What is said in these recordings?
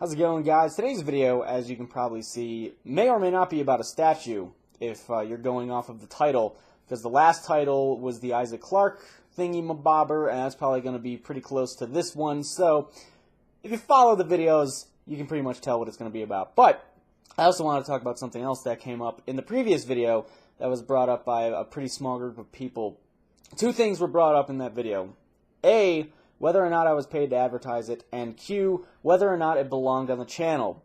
How's it going, guys? Today's video, as you can probably see, may or may not be about a statue if you're going off of the title, because the last title was the Isaac Clarke thingy-mabobber, and that's probably going to be pretty close to this one, so if you follow the videos, you can pretty much tell what it's going to be about. But I also want to talk about something else that came up in the previous video that was brought up by a pretty small group of people. Two things were brought up in that video. A, whether or not I was paid to advertise it, and Q, whether or not it belonged on the channel,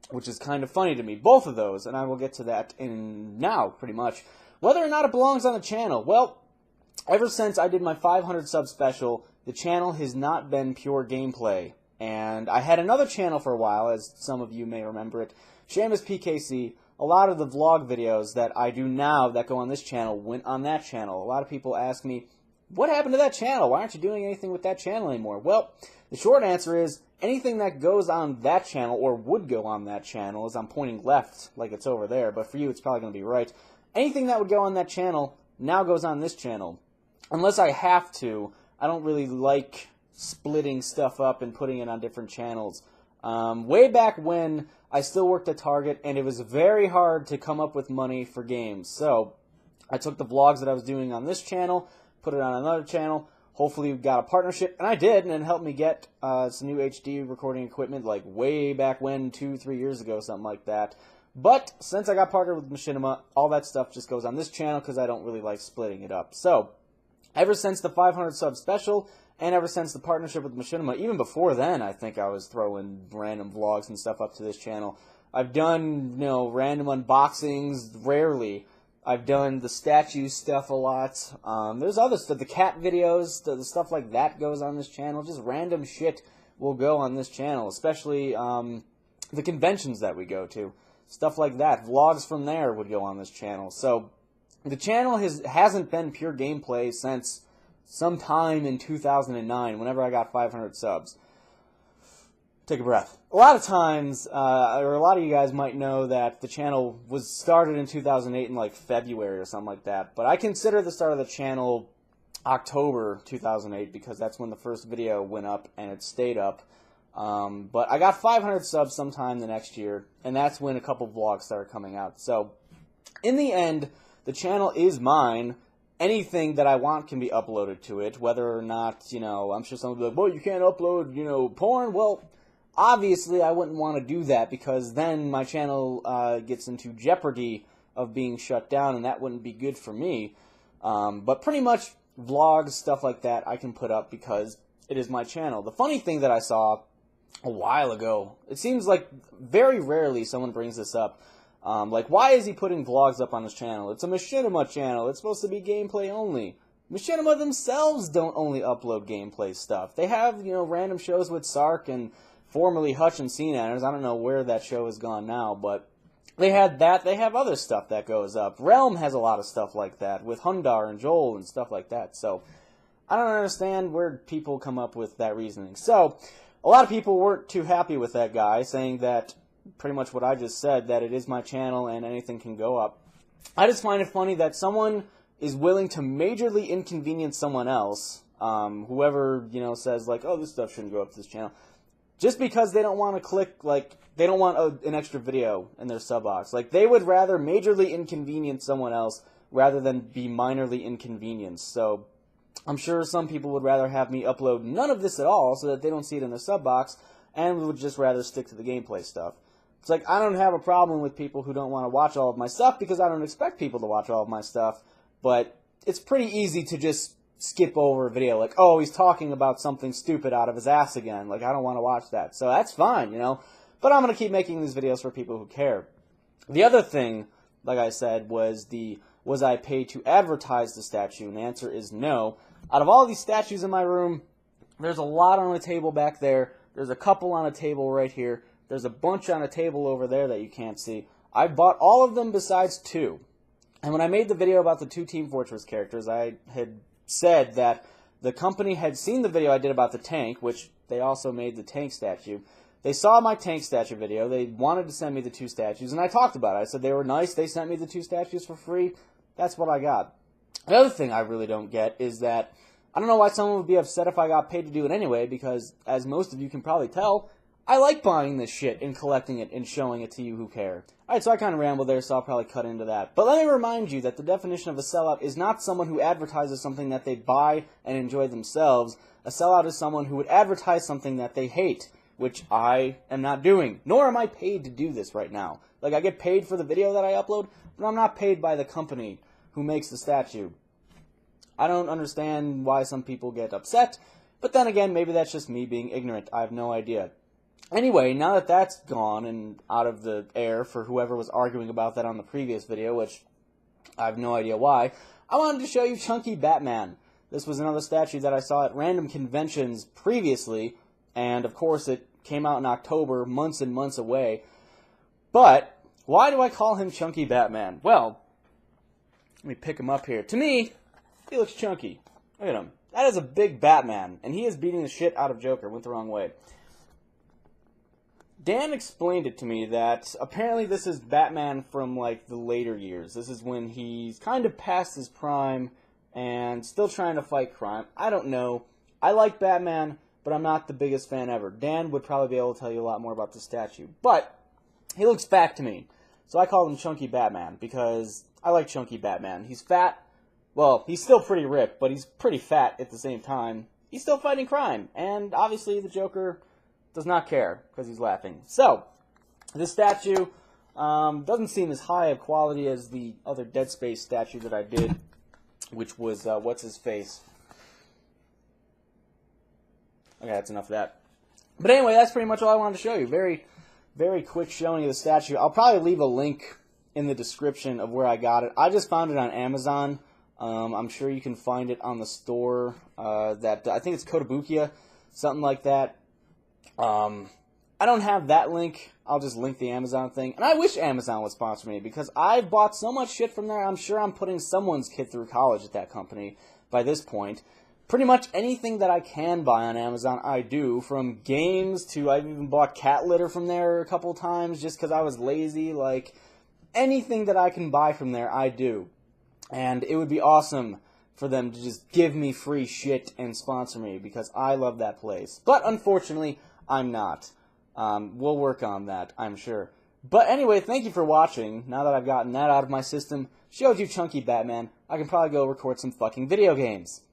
which is kind of funny to me. Both of those, and I will get to that in now, pretty much. Whether or not it belongs on the channel, well, ever since I did my 500 sub special, the channel has not been pure gameplay. And I had another channel for a while, as some of you may remember it, Shamus PKC. A lot of the vlog videos that I do now that go on this channel went on that channel. A lot of people ask me, what happened to that channel? Why aren't you doing anything with that channel anymore? Well, the short answer is anything that goes on that channel, or would go on that channel, as I'm pointing left like it's over there, but for you it's probably going to be right. Anything that would go on that channel now goes on this channel. Unless I have to, I don't really like splitting stuff up and putting it on different channels. Way back when I still worked at Target, and it was very hard to come up with money for games. So I took the vlogs that I was doing on this channel, put it on another channel, hopefully we got a partnership, and I did, and it helped me get some new HD recording equipment like way back when, 2-3 years ago, something like that. But since I got partnered with Machinima, all that stuff just goes on this channel because I don't really like splitting it up. So ever since the 500 sub special, and ever since the partnership with Machinima, even before then, I think I was throwing random vlogs and stuff up to this channel. I've done, random unboxings, rarely. I've done the statue stuff a lot. There's other stuff, the cat videos, the stuff like that goes on this channel. Just random shit will go on this channel, especially the conventions that we go to. Stuff like that. Vlogs from there would go on this channel. So the channel hasn't been pure gameplay since sometime in 2009, whenever I got 500 subs. Take a breath. A lot of times, or a lot of you guys might know that the channel was started in 2008 in like February or something like that. But I consider the start of the channel October 2008 because that's when the first video went up and it stayed up. But I got 500 subs sometime the next year, and that's when a couple vlogs started coming out. So in the end, the channel is mine. Anything that I want can be uploaded to it, whether or not, I'm sure someone will be like, well, you can't upload, porn. Well, obviously I wouldn't want to do that because then my channel gets into jeopardy of being shut down, and that wouldn't be good for me. But pretty much vlogs, stuff like that, I can put up because it is my channel. The funny thing that I saw a while ago, it seems like very rarely someone brings this up. Like, why is he putting vlogs up on his channel? It's a Machinima channel. It's supposed to be gameplay only. Machinima themselves don't only upload gameplay stuff. They have, random shows with Sark and formerly Hutch and Cnanners. I don't know where that show has gone now, but they had that. They have other stuff that goes up. Realm has a lot of stuff like that with Hundar and Joel and stuff like that. So I don't understand where people come up with that reasoning. So a lot of people weren't too happy with that guy, saying that pretty much what I just said, that it is my channel and anything can go up. I just find it funny that someone is willing to majorly inconvenience someone else, whoever, says, like, oh, this stuff shouldn't go up to this channel, just because they don't want to click, like, they don't want an extra video in their sub box. Like, they would rather majorly inconvenience someone else rather than be minorly inconvenienced. So I'm sure some people would rather have me upload none of this at all so that they don't see it in their sub box, and would just rather stick to the gameplay stuff. It's like, I don't have a problem with people who don't want to watch all of my stuff because I don't expect people to watch all of my stuff, but it's pretty easy to just skip over a video like, oh, he's talking about something stupid out of his ass again. Like, I don't want to watch that. So that's fine, But I'm going to keep making these videos for people who care. The other thing, like I said, was I paid to advertise the statue? And the answer is no. Out of all these statues in my room, there's a lot on a table back there. There's a couple on a table right here. There's a bunch on a table over there that you can't see. I bought all of them besides 2. And when I made the video about the 2 Team Fortress characters, I had said that the company had seen the video I did about the tank, which they also made the tank statue. They saw my tank statue video. They wanted to send me the 2 statues, and I talked about it. I said they were nice. They sent me the 2 statues for free. That's what I got. The other thing I really don't get is that I don't know why someone would be upset if I got paid to do it anyway, because as most of you can probably tell, I like buying this shit and collecting it and showing it to you who care. Alright, so I kind of rambled there, so I'll probably cut into that. But let me remind you that the definition of a sellout is not someone who advertises something that they buy and enjoy themselves. A sellout is someone who would advertise something that they hate, which I am not doing. Nor am I paid to do this right now. Like, I get paid for the video that I upload, but I'm not paid by the company who makes the statue. I don't understand why some people get upset, but then again, maybe that's just me being ignorant. I have no idea. Anyway, now that that's gone and out of the air for whoever was arguing about that on the previous video, which I have no idea why, I wanted to show you Chunky Batman. This was another statue that I saw at random conventions previously, and of course it came out in October, months and months away. But why do I call him Chunky Batman? Well, let me pick him up here. To me, he looks chunky. Look at him. That is a big Batman, and he is beating the shit out of Joker. Went the wrong way. Dan explained it to me that apparently this is Batman from, like, the later years. This is when he's kind of past his prime and still trying to fight crime. I don't know. I like Batman, but I'm not the biggest fan ever. Dan would probably be able to tell you a lot more about the statue. But he looks fat to me. So I call him Chunky Batman because I like Chunky Batman. He's fat. Well, he's still pretty ripped, but he's pretty fat at the same time. He's still fighting crime. And obviously the Joker does not care because he's laughing. So, this statue doesn't seem as high of quality as the other Dead Space statue that I did, which was, what's his face? Okay, that's enough of that. But anyway, that's pretty much all I wanted to show you. Very, very quick showing of the statue. I'll probably leave a link in the description of where I got it. I just found it on Amazon. I'm sure you can find it on the store. I think it's Kotobukiya, something like that. I don't have that link. I'll just link the Amazon thing. And I wish Amazon would sponsor me because I've bought so much shit from there. I'm sure I'm putting someone's kid through college at that company by this point. Pretty much anything that I can buy on Amazon, I do. From games to I've even bought cat litter from there a couple times just because I was lazy. Like, anything that I can buy from there, I do. And it would be awesome for them to just give me free shit and sponsor me because I love that place. But unfortunately, I'm not. We'll work on that, I'm sure. But anyway, thank you for watching. Now that I've gotten that out of my system, showed you Chunky Batman, I can probably go record some fucking video games.